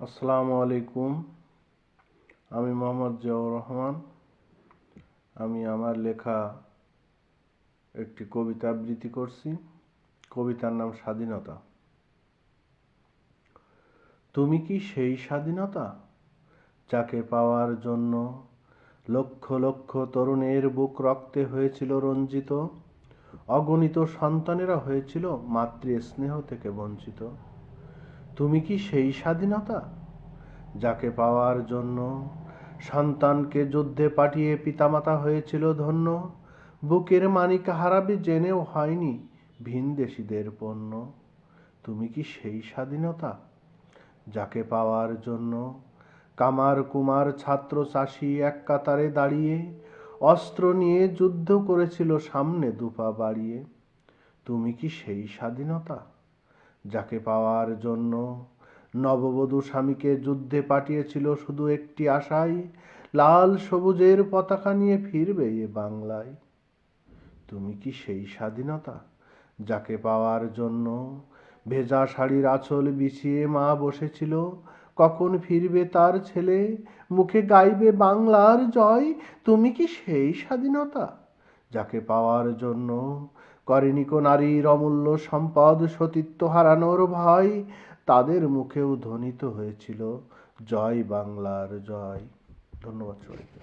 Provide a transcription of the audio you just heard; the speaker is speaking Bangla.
আসসালামু আলাইকুম। আমি মোহাম্মদ জিয়াউর রহমান। আমি আমার লেখা একটি কবিতা আবৃত্তি করছি। কবিতার নাম স্বাধীনতা। তুমি কি সেই স্বাধীনতা যাকে পাওয়ার জন্য লক্ষ লক্ষ তরুণের বুক রক্তে হয়েছিল রঞ্জিত, অগণিত সন্তানেরা হয়েছিল মাতৃ স্নেহ থেকে বঞ্চিত? তুমি কি সেই স্বাধীনতা যাকে পাওয়ার জন্য সন্তানকে যুদ্ধে পাঠিয়ে পিতামাতা হয়েছিল ধন্য, বুকের মানিক হারাবে জেনেও হয়নি ভিনদেশীদের পণ্য? তুমি কি সেই স্বাধীনতা যাকে পাওয়ার জন্য কামার কুমার ছাত্র চাষি এক কাতারে দাঁড়িয়ে অস্ত্র নিয়ে যুদ্ধ করেছিল সামনে দুপা বাড়িয়ে? তুমি কি সেই স্বাধীনতা যাকে পাওয়ার জন্য নববধূ স্বামীকে যুদ্ধে পাঠিয়েছিল শুধু একটি আশায়, লাল সবুজের পতাকা নিয়ে ফিরবে এ বাংলায়? তুমি কি সেই স্বাধীনতা যাকে পাওয়ার জন্য ভেজা শাড়ির আঁচল বিছিয়ে মা বসেছিল, কখন ফিরবে তার ছেলে, মুখে গাইবে বাংলার জয়? তুমি কি সেই স্বাধীনতা যাকে পাওয়ার জন্য করেনি কো নারীর অমূল্য সম্পদ সতীত্ব হারানোর ভয়? তাদের মুখেও ধ্বনিত হয়েছিল জয় বাংলার জয়। ধন্যবাদ সবাইকে।